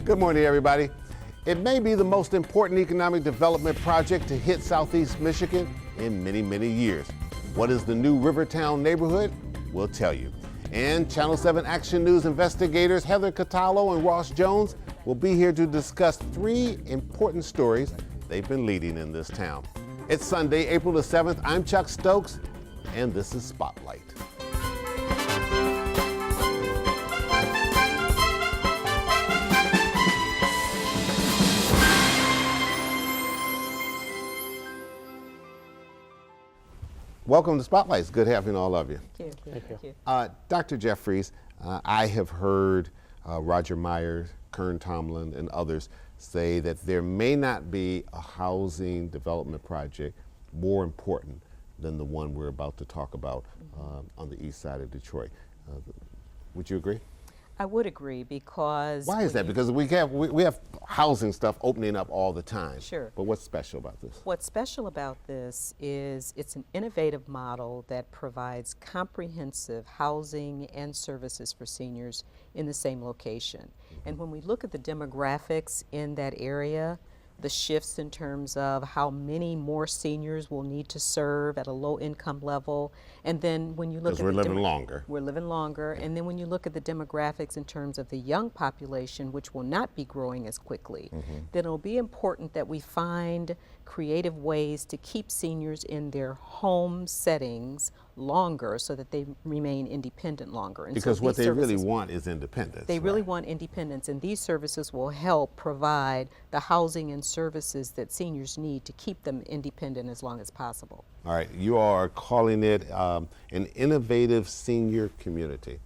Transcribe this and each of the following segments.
Good morning, everybody. It may be the most important economic development project to hit Southeast Michigan in many, many years. What is the new Rivertown neighborhood? We'll tell you. And Channel 7 Action News investigators Heather Catallo and Ross Jones will be here to discuss 3 important stories they've been leading in this town. It's Sunday, April the 7th. I'm Chuck Stokes, and this is Spotlight. Welcome to Spotlight. It's good having all of you. Thank you. Thank you. Dr. Jeffries, I have heard Roger Myers, Kern Tomlin, and others say that there may not be a housing development project more important than the one we're about to talk about on the east side of Detroit. Would you agree? I would agree because... Why is that? Because we have housing stuff opening up all the time. Sure. But what's special about this? What's special about this is it's an innovative model that provides comprehensive housing and services for seniors in the same location. And when we look at the demographics in that area, the shifts in terms of how many more seniors will need to serve at a low income level. And then when you look at we're living longer. We're living longer. And then when you look at the demographics in terms of the young population, which will not be growing as quickly, then it'll be important that we find creative ways to keep seniors in their home settings longer so that they remain independent longer. And because so what they really services, want is independence. They really want independence, and these services will help provide the housing and services that seniors need to keep them independent as long as possible. All right, you are calling it an innovative senior community.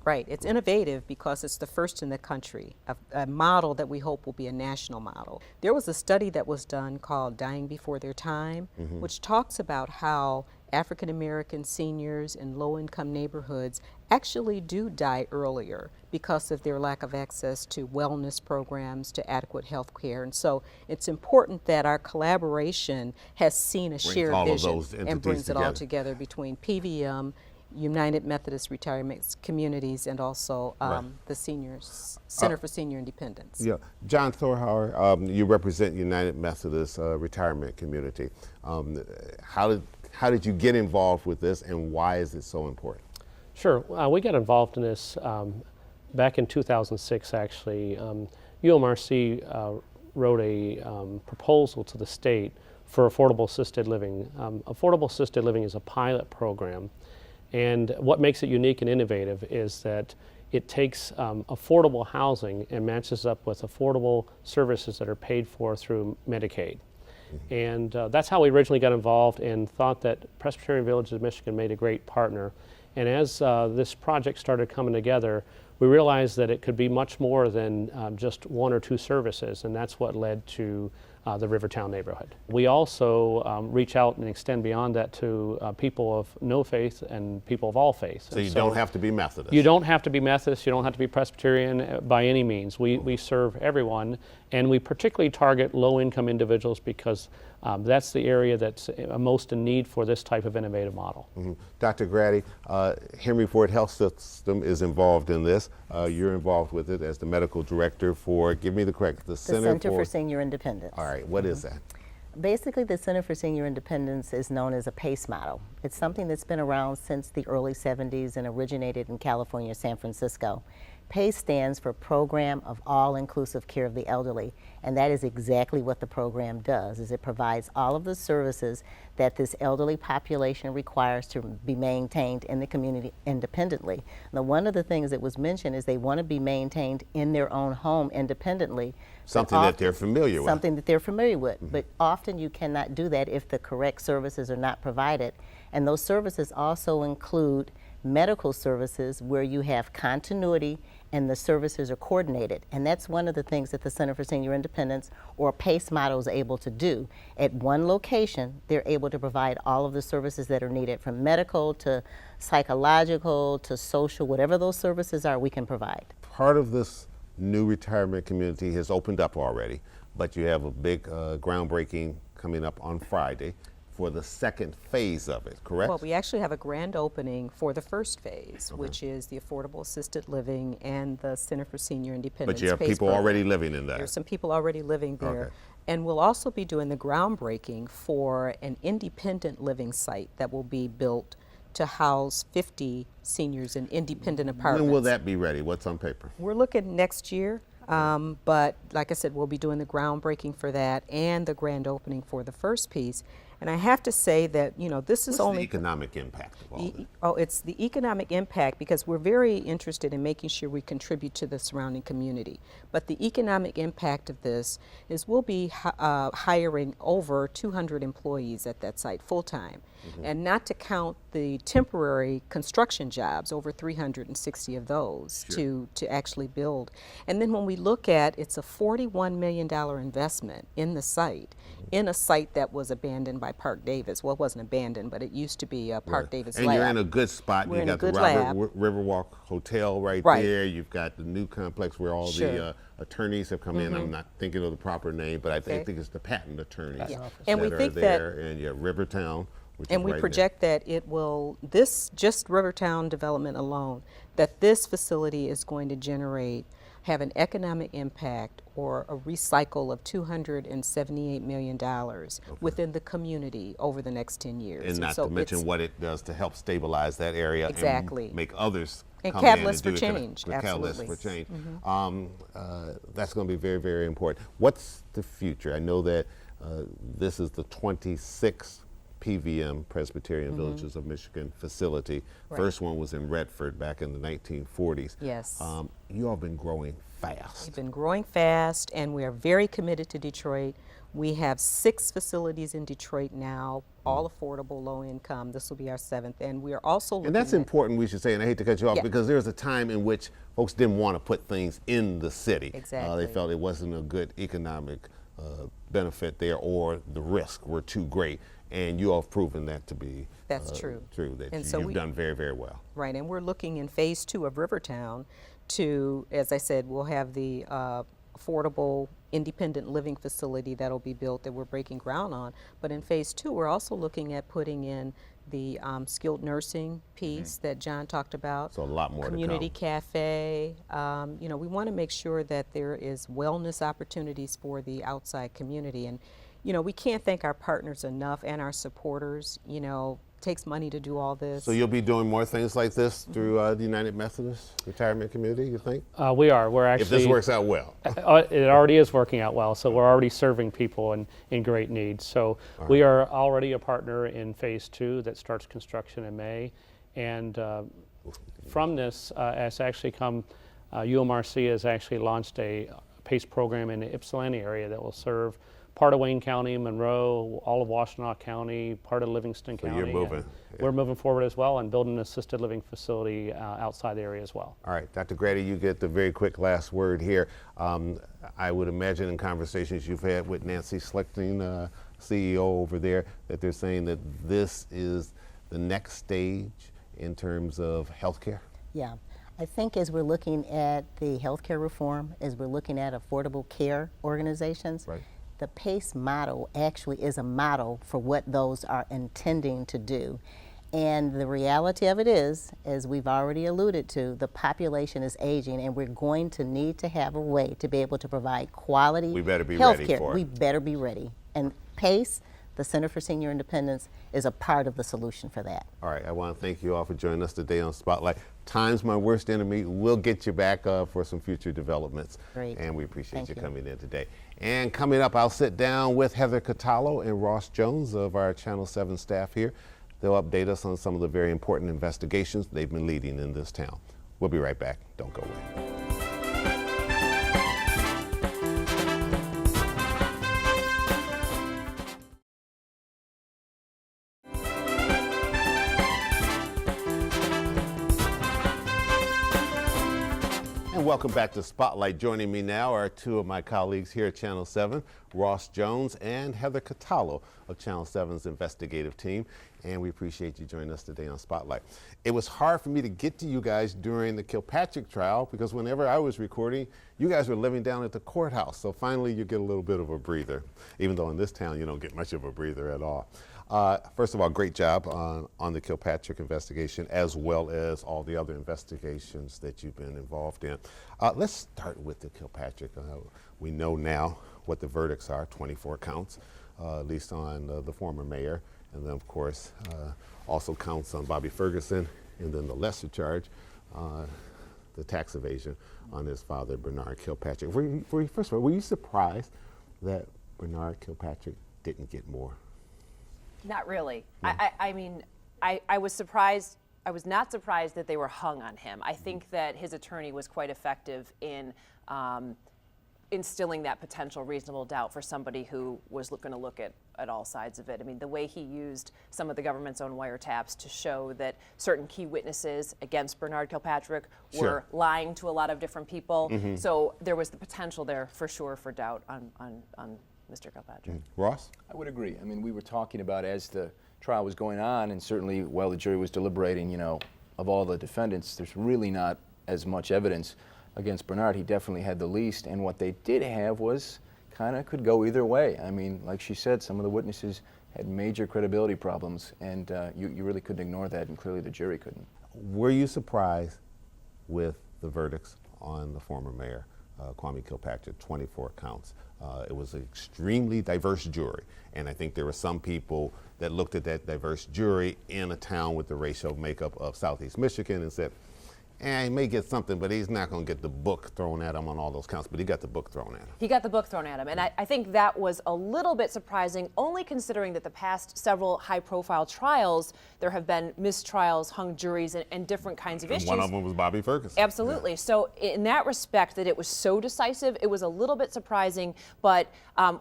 Right, it's innovative because it's the first in the country, a model that we hope will be a national model. There was a study that was done called Dying Before Their Time, which talks about how African American seniors in low-income neighborhoods actually do die earlier because of their lack of access to wellness programs, to adequate health care. And so it's important that our collaboration has seen a shared vision and brings it all together between PVM, United Methodist Retirement Communities, and also the Seniors Center for Senior Independence. Yeah, John Thorhauer, you represent United Methodist Retirement Community. How did you get involved with this, and why is it so important? Sure, we got involved in this back in 2006. Actually, UMRC wrote a proposal to the state for affordable assisted living. Affordable assisted living is a pilot program. And what makes it unique and innovative is that it takes affordable housing and matches up with affordable services that are paid for through Medicaid. And that's how we originally got involved and thought that Presbyterian Villages of Michigan made a great partner. And as this project started coming together, we realized that it could be much more than just 1 or 2 services, and that's what led to the Rivertown neighborhood. We also reach out and extend beyond that to people of no faith and people of all faiths. So you don't have to be Methodist. You don't have to be Methodist, you don't have to be Presbyterian by any means. We serve everyone, and we particularly target low-income individuals because that's the area that's most in need for this type of innovative model. Dr. Graddy, Henry Ford Health System is involved in this. You're involved with it as the medical director for, give me the correct, the Center for Senior Independence. All right, what is that? Basically, the Center for Senior Independence is known as a PACE model. It's something that's been around since the early 70s and originated in California, San Francisco. PACE stands for Program of All-Inclusive Care of the Elderly, and that is exactly what the program does, is it provides all of the services that this elderly population requires to be maintained in the community independently. Now, one of the things that was mentioned is they want to be maintained in their own home independently. Something that they're familiar with. Something that they're familiar with, but often you cannot do that if the correct services are not provided. And those services also include medical services where you have continuity and the services are coordinated. And that's one of the things that the Center for Senior Independence or PACE model is able to do. At one location, they're able to provide all of the services that are needed, from medical to psychological to social, whatever those services are, we can provide. Part of this new retirement community has opened up already, but you have a big groundbreaking coming up on Friday. for the second phase of it, correct? Well, we actually have a grand opening for the first phase, which is the Affordable Assisted Living and the Center for Senior Independence. But you have PACE people program. already living in that. There's some people already living there. Okay. And we'll also be doing the groundbreaking for an independent living site that will be built to house 50 seniors in independent apartments. When will that be ready? What's on paper? We're looking next year, but like I said, we'll be doing the groundbreaking for that and the grand opening for the first piece. And I have to say that, you know, this is What's only the economic impact of all this? Oh, it's the economic impact, because we're very interested in making sure we contribute to the surrounding community. But the economic impact of this is we'll be hiring over 200 employees at that site full-time. And not to count the temporary construction jobs, over 360 of those to actually build. And then when we look at, it's a $41 million investment in the site, in a site that was abandoned by Park Davis. Well, it wasn't abandoned, but it used to be a Park Davis And lab. you're in a good spot. We're You in a got the good lab. Riverwalk Hotel right there. You've got the new complex where all the attorneys have come in. I'm not thinking of the proper name, but I think it's the patent attorneys And we that think are that- there. And you have Rivertown, which And is we right project that it will, this, just Rivertown development alone, that this facility is going to have an economic impact or a recycle of $278 million within the community over the next 10 years. And not so to mention it's- what it does to help stabilize that area Exactly. and make others And come catalyst in and for do change, the catalyst absolutely. for change. That's going to be very, very important. What's the future? I know that this is the 26th PVM, Presbyterian Villages of Michigan facility. Right. First one was in Redford back in the 1940s. Yes. You all have been growing fast. We've been growing fast, and we are very committed to Detroit. We have 6 facilities in Detroit now, all affordable, low income. This will be our 7th, and we are also looking And that's at, important, we should say, and I hate to cut you off, Yeah. because there was a time in which folks didn't want to put things in the city. Exactly. They felt it wasn't a good economic benefit there, or the risks were too great. And you all have proven that to be That's true. that And so you've done very, very well. Right, and we're looking in phase 2 of Rivertown to, as I said, we'll have the affordable independent living facility that'll be built that we're breaking ground on. But in phase 2, we're also looking at putting in the skilled nursing piece that John talked about. So a lot more to Community come. cafe. You know, we want to make sure that there is wellness opportunities for the outside community. And you know, we can't thank our partners enough and our supporters. You know, it takes money to do all this. So you'll be doing more things like this through the United Methodist Retirement Community, you think? We are. We're actually. If this works out well. It already is working out well, so we're already serving people in great need. So we are already a partner in phase 2 that starts construction in May. And from this has actually come, UMRC has actually launched a PACE program in the Ypsilanti area that will serve part of Wayne County, Monroe, all of Washtenaw County, part of Livingston So County. you're moving. And we're moving forward as well and building an assisted living facility outside the area as well. All right, Dr. Graddy, you get the very quick last word here. I would imagine in conversations you've had with Nancy Schlichting, CEO over there, that they're saying that this is the next stage in terms of healthcare. Yeah. I think as we're looking at the healthcare reform, as we're looking at affordable care organizations, Right. the PACE model actually is a model for what those are intending to do. And the reality of it is, as we've already alluded to, the population is aging, and we're going to need to have a way to be able to provide quality We better be health ready care. for it. We better be ready. And PACE, the Center for Senior Independence, is a part of the solution for that. All right, I want to thank you all for joining us today on Spotlight. Time's my worst enemy. We'll get you back for some future developments. Great. And we appreciate Thank you you. coming in today. And coming up, I'll sit down with Heather Catallo and Ross Jones of our Channel 7 staff here. They'll update us on some of the very important investigations they've been leading in this town. We'll be right back. Don't go away. And welcome back to Spotlight. Joining me now are 2 of my colleagues here at Channel 7, Ross Jones and Heather Catallo of Channel 7's investigative team. And we appreciate you joining us today on Spotlight. It was hard for me to get to you guys during the Kilpatrick trial because whenever I was recording, you guys were living down at the courthouse. So finally you get a little bit of a breather, even though in this town you don't get much of a breather at all. First of all, great job on the Kilpatrick investigation, as well as all the other investigations that you've been involved in. Let's start with the Kilpatrick. We know now what the verdicts are, 24 counts, at least on the former mayor, and then of course also counts on Bobby Ferguson, and then the lesser charge, the tax evasion on his father, Bernard Kilpatrick. First of all, were you surprised that Bernard Kilpatrick didn't get more? Not really. No. I mean, I was surprised. I was not surprised that they were hung on him. I think that his attorney was quite effective in instilling that potential reasonable doubt for somebody who was going to look at all sides of it. I mean, the way he used some of the government's own wiretaps to show that certain key witnesses against Bernard Kilpatrick were lying to a lot of different people. So there was the potential there for sure for doubt on Mr. Kilpatrick. Ross? I would agree. I mean, we were talking about as the trial was going on, and certainly while the jury was deliberating, you know, of all the defendants, there's really not as much evidence against Bernard. He definitely had the least, and what they did have was kind of could go either way. I mean, like she said, some of the witnesses had major credibility problems, and you really couldn't ignore that, and clearly the jury couldn't. Were you surprised with the verdicts on the former mayor, Kwame Kilpatrick, 24 counts? It was an extremely diverse jury, and I think there were some people that looked at that diverse jury in a town with the racial makeup of Southeast Michigan and said, he may get something, but he's not going to get the book thrown at him on all those counts, but he got the book thrown at him. He got the book thrown at him, and I think that was a little bit surprising, only considering that the past several high-profile trials, there have been mistrials, hung juries, and different kinds of issues. One of them was Bobby Ferguson. Absolutely. Yeah. So in that respect, that it was so decisive, it was a little bit surprising, but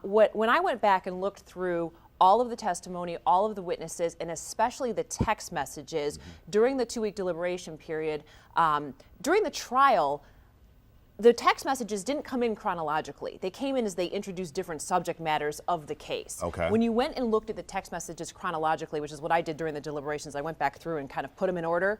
when I went back and looked through all of the testimony, all of the witnesses, and especially the text messages during the 2-week deliberation period. During the trial, the text messages didn't come in chronologically. They came in as they introduced different subject matters of the case. Okay. When you went and looked at the text messages chronologically, which is what I did during the deliberations, I went back through and kind of put them in order.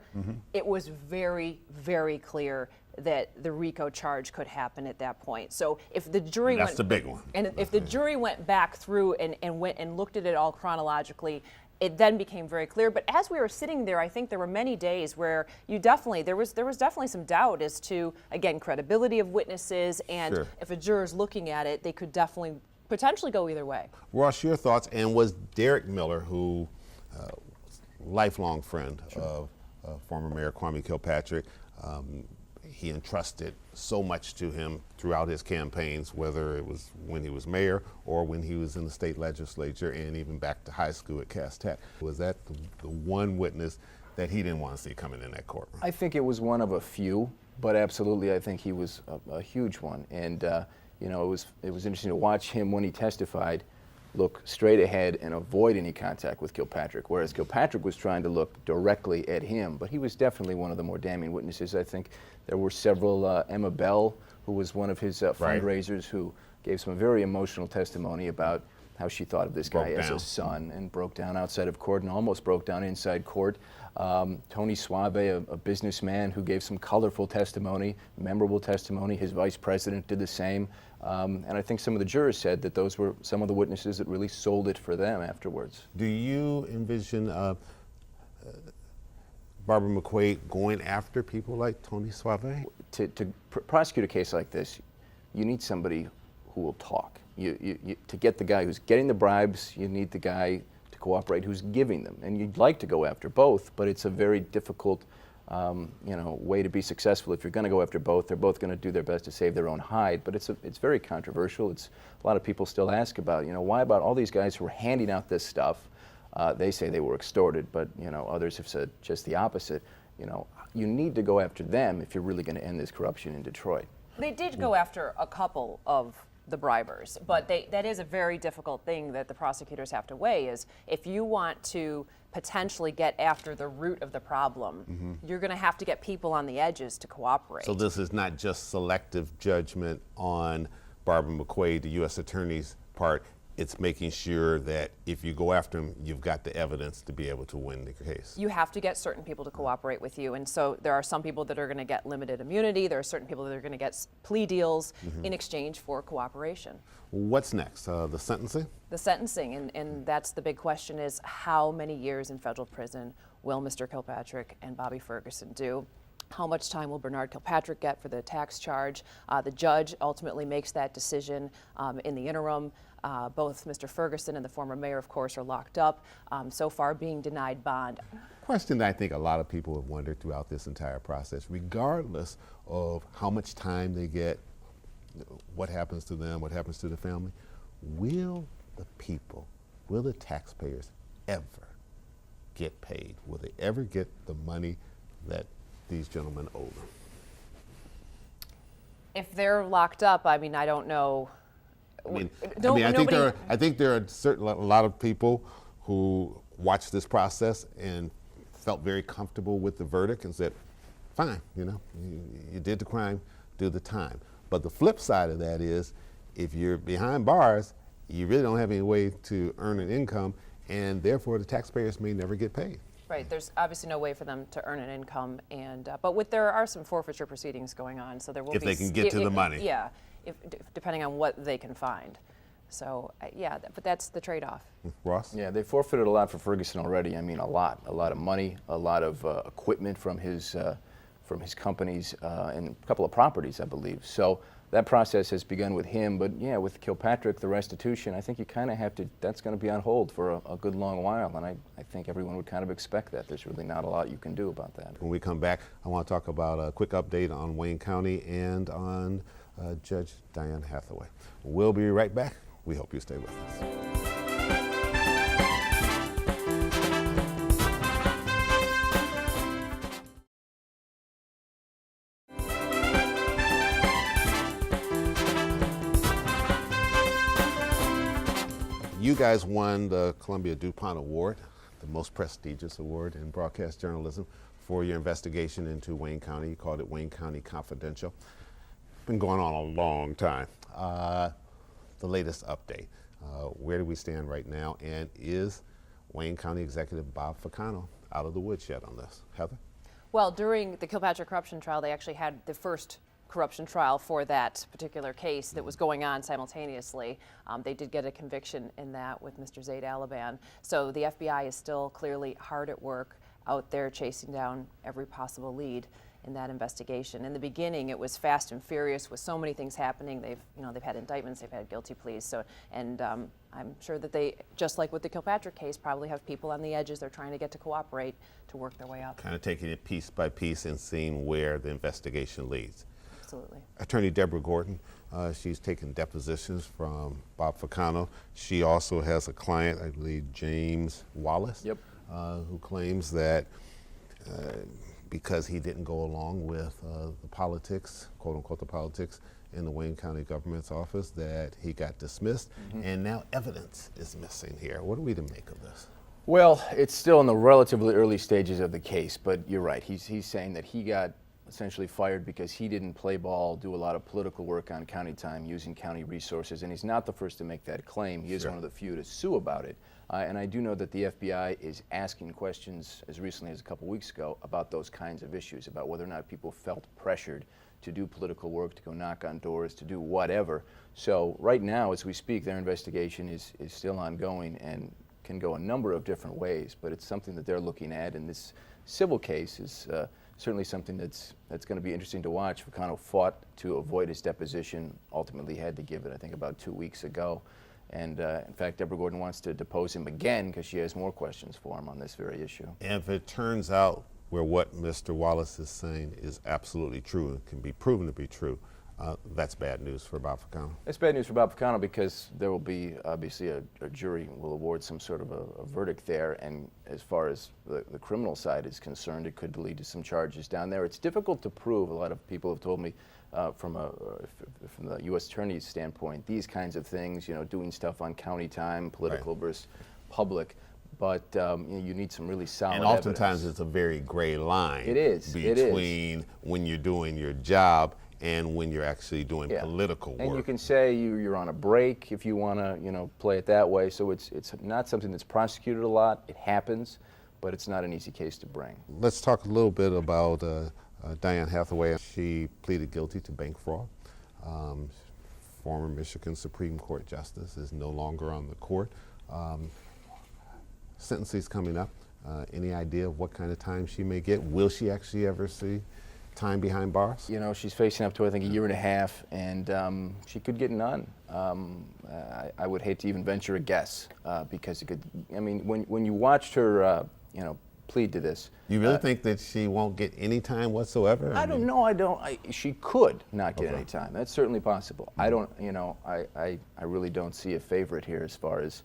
It was very, very clear that the RICO charge could happen at that point. So if the jury That's the big one. And if the jury went back through and went and looked at it all chronologically, it then became very clear. But as we were sitting there, I think there were many days where there was definitely some doubt as to, again, credibility of witnesses, and if a juror's looking at it, they could definitely potentially go either way. Ross, your thoughts, and was Derek Miller, who lifelong friend of former Mayor Kwame Kilpatrick, he entrusted so much to him throughout his campaigns, whether it was when he was mayor or when he was in the state legislature and even back to high school at Cass Tech. Was that the one witness that he didn't want to see coming in that courtroom? I think it was one of a few, but absolutely I think he was a huge one. And you know, it was interesting to watch him when he testified look straight ahead and avoid any contact with Kilpatrick, whereas Kilpatrick was trying to look directly at him. But he was definitely one of the more damning witnesses. I think there were several, Emma Bell, who was one of his fundraisers, who gave some very emotional testimony about how she thought of this guy as a son, and broke down outside of court and almost broke down inside court. Tony Suave, a businessman who gave some colorful testimony, memorable testimony. His vice president did the same. And I think some of the jurors said that those were some of the witnesses that really sold it for them afterwards. Do you envision Barbara McQuade going after people like Tony Suave? To prosecute a case like this, you need somebody who will talk. To get the guy who's getting the bribes, you need the guy to cooperate who's giving them. And you'd like to go after both, but it's a very difficult way to be successful. If you're going to go after both, they're both going to do their best to save their own hide. But it's very controversial. A lot of people still ask about, why about all these guys who are handing out this stuff? They say they were extorted, but others have said just the opposite. You need to go after them if you're really going to end this corruption in Detroit. They did go after a couple of the bribers, but that is a very difficult thing that the prosecutors have to weigh, is if you want to potentially get after the root of the problem, you're going to have to get people on the edges to cooperate. So this is not just selective judgment on Barbara McQuade, the U.S. Attorney's part. it's making sure that if you go after them, you've got the evidence to be able to win the case. You have to get certain people to cooperate with you. And so there are some people that are going to get limited immunity. There are certain people that are going to get plea deals in exchange for cooperation. What's next? The sentencing? The sentencing, and that's the big question, is how many years in federal prison will Mr. Kilpatrick and Bobby Ferguson do? How much time will Bernard Kilpatrick get for the tax charge? The judge ultimately makes that decision. In the interim, both Mr. Ferguson and the former mayor, of course, are locked up, so far being denied bond. Question that I think a lot of people have wondered throughout this entire process, regardless of how much time they get, what happens to them, what happens to the family, will the people, will the taxpayers ever get paid? Will they ever get the money that these gentlemen owe them? If they're locked up, I mean, I don't know. I think there are a lot of people who watched this process and felt very comfortable with the verdict and said, fine, you did the crime, do the time. But the flip side of that is, if you're behind bars, you really don't have any way to earn an income, and therefore the taxpayers may never get paid. Right, there's obviously no way for them to earn an income, and but there are some forfeiture proceedings going on, so there will be. If they can get to the money. Yeah, depending on what they can find. So yeah, but that's the trade-off. Ross? Yeah, they forfeited a lot for Ferguson already. I mean, a lot of money, a lot of equipment from his companies, and a couple of properties, I believe. So that process has begun with him, but yeah, with Kilpatrick, the restitution, I think you kind of have to, that's going to be on hold for a good long while, and I think everyone would kind of expect that. There's really not a lot you can do about that. When we come back, I want to talk about a quick update on Wayne County and on Judge Diane Hathaway. We'll be right back. We hope you stay with us. You guys won the Columbia DuPont Award, the most prestigious award in broadcast journalism, for your investigation into Wayne County. You called it Wayne County Confidential. Been going on a long time. The latest update. Where do we stand right now? And is Wayne County Executive Bob Ficano out of the woods yet on this? Heather? Well, during the Kilpatrick corruption trial, they actually had the first corruption trial for that particular case that was going on simultaneously. They did get a conviction in that with Mr. Zaid Alaban. So the FBI is still clearly hard at work out there chasing down every possible lead in that investigation. In the beginning, it was fast and furious with so many things happening. They've had indictments, they've had guilty pleas. So, and I'm sure that they, just like with the Kilpatrick case, probably have people on the edges they're trying to get to cooperate to work their way up. Kind of taking it piece by piece and seeing where the investigation leads. Absolutely. Attorney Deborah Gordon, she's taken depositions from Bob Ficano. She also has a client, I believe, James Wallace, Yep. Who claims that because he didn't go along with the politics, quote unquote, the politics in the Wayne County government's office, that he got dismissed, and now evidence is missing here. What are we to make of this? Well, it's still in the relatively early stages of the case, but you're right. He's saying that he got essentially fired because he didn't play ball, do a lot of political work on county time, using county resources, and he's not the first to make that claim. He is one of the few to sue about it. And I do know that the FBI is asking questions as recently as a couple weeks ago about those kinds of issues, about whether or not people felt pressured to do political work, to go knock on doors, to do whatever. So right now, as we speak, their investigation is still ongoing and can go a number of different ways, but it's something that they're looking at, and this civil case is certainly something that's going to be interesting to watch. Ficano fought to avoid his deposition, ultimately had to give it, I think, about 2 weeks ago. And in fact, Deborah Gordon wants to depose him again because she has more questions for him on this very issue. And if it turns out where what Mr. Wallace is saying is absolutely true and can be proven to be true, that's bad news for Bob Ficano. It's bad news for Bob Ficano because there will be, obviously, a jury will award some sort of a verdict there, and as far as the criminal side is concerned, it could lead to some charges down there. It's difficult to prove. A lot of people have told me from the U.S. Attorney's standpoint, these kinds of things, doing stuff on county time, political versus public, but you need some really solid evidence. And oftentimes it's a very gray line. It is. Between when you're doing your job and when you're actually doing Yeah. political work. And you can say you're on a break if you want to, play it that way. So it's not something that's prosecuted a lot. It happens, but it's not an easy case to bring. Let's talk a little bit about Diane Hathaway. She pleaded guilty to bank fraud. Former Michigan Supreme Court Justice is no longer on the court. Sentencing's coming up. Any idea of what kind of time she may get? Will she actually ever see time behind bars? She's facing up to, I think, a year and a half, and she could get none. I would hate to even venture a guess because it could, when you watched her, plead to this. You really think that she won't get any time whatsoever? I don't know. She could not get any time. That's certainly possible. I don't, I really don't see a favorite here as far as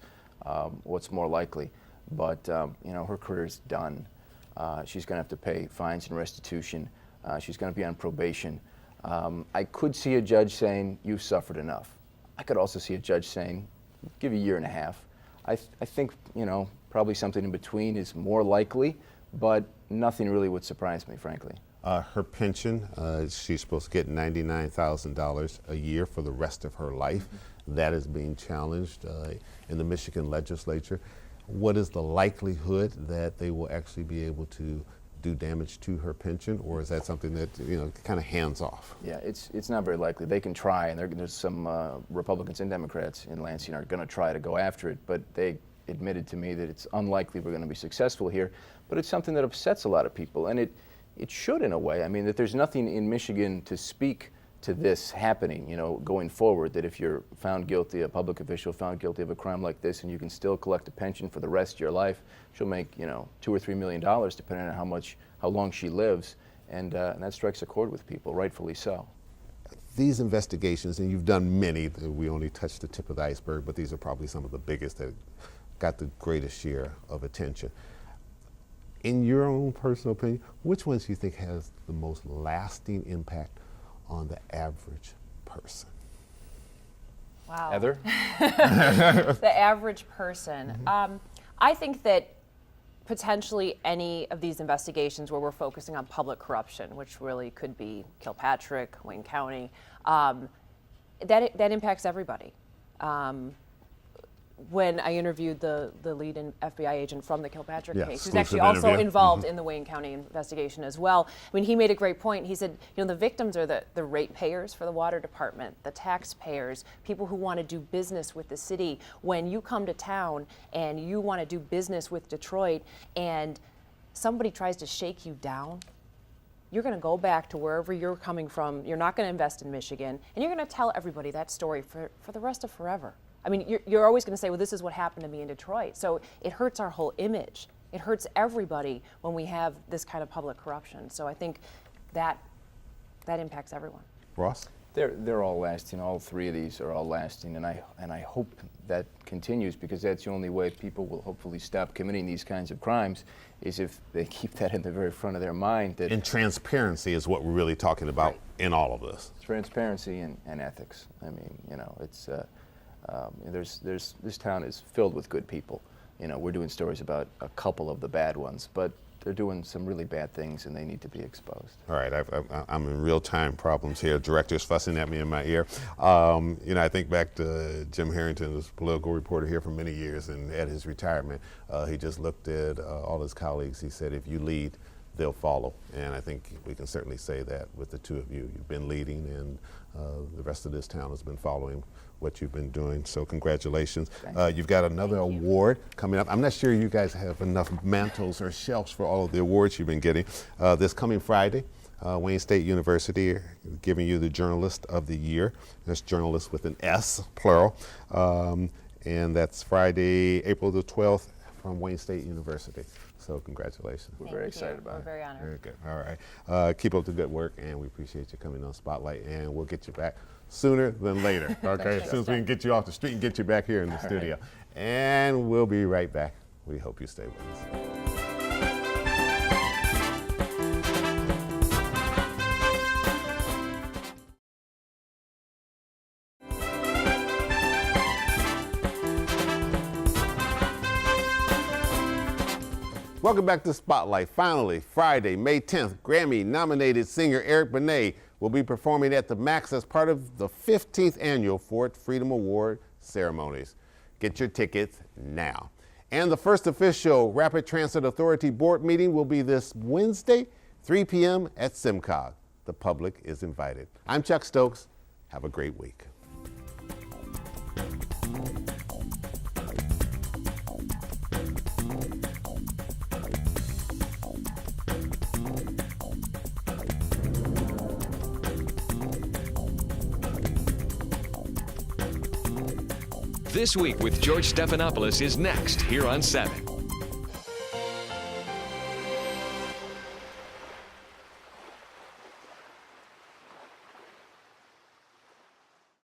what's more likely. But, her career's done. She's going to have to pay fines and restitution. She's going to be on probation. I could see a judge saying, you've suffered enough. I could also see a judge saying, give you a year and a half. I think, probably something in between is more likely, but nothing really would surprise me, frankly. Her pension, she's supposed to get $99,000 a year for the rest of her life. That is being challenged in the Michigan legislature. What is the likelihood that they will actually be able to do damage to her pension, or is that something that, kind of hands off? Yeah, it's not very likely. They can try, and there's some Republicans and Democrats in Lansing are going to try to go after it, but they admitted to me that it's unlikely we're going to be successful here. But it's something that upsets a lot of people, and it should in a way. I mean, that there's nothing in Michigan to speak to this happening, going forward, that if you're found guilty, a public official found guilty of a crime like this, and you can still collect a pension for the rest of your life, she'll make, $2 or $3 million, depending on how long she lives, and that strikes a chord with people, rightfully so. These investigations, and you've done many, we only touched the tip of the iceberg, but these are probably some of the biggest that got the greatest share of attention. In your own personal opinion, which ones do you think has the most lasting impact on the average person? Wow. Heather? The average person. I think that potentially any of these investigations where we're focusing on public corruption, which really could be Kilpatrick, Wayne County, that impacts everybody. When I interviewed the lead FBI agent from the Kilpatrick case, who's actually also involved in the Wayne County investigation as well. I mean, he made a great point. He said, the victims are the ratepayers for the water department, the taxpayers, people who want to do business with the city. When you come to town and you want to do business with Detroit and somebody tries to shake you down, you're going to go back to wherever you're coming from. You're not going to invest in Michigan, and you're going to tell everybody that story for the rest of forever. I mean, you're always going to say, well, this is what happened to me in Detroit. So it hurts our whole image. It hurts everybody when we have this kind of public corruption. So I think that impacts everyone. Ross? They're all lasting. All three of these are all lasting, and I hope that continues, because that's the only way people will hopefully stop committing these kinds of crimes, is if they keep that in the very front of their mind. And transparency is what we're really talking about in all of this. Transparency and ethics. I mean, it's. This town is filled with good people. We're doing stories about a couple of the bad ones, but they're doing some really bad things, and they need to be exposed. All right, I'm in real-time problems here. Director's fussing at me in my ear. I think back to Jim Harrington, who's a political reporter here for many years, and at his retirement, he just looked at all his colleagues. He said, if you lead, they'll follow. And I think we can certainly say that with the two of you. You've been leading, and the rest of this town has been following what you've been doing. So congratulations. You've got another award coming up. I'm not sure you guys have enough mantles or shelves for all of the awards you've been getting. This coming Friday, Wayne State University giving you the Journalist of the Year. That's journalist with an S, plural. And that's Friday, April the 12th from Wayne State University. So congratulations. We're very excited about it. We're very honored. Very good. All right. Keep up the good work, and we appreciate you coming on Spotlight, and we'll get you back sooner than later. Okay, as soon as we can get you off the street and get you back here in the studio. Right. And we'll be right back. We hope you stay with us. Welcome back to Spotlight. Finally, Friday, May 10th, Grammy-nominated singer Eric Benet will be performing at the Max as part of the 15th annual Ford Freedom Award ceremonies. Get your tickets now. And the first official Rapid Transit Authority board meeting will be this Wednesday, 3 p.m. at SimCog. The public is invited. I'm Chuck Stokes. Have a great week. This Week with George Stephanopoulos is next here on 7.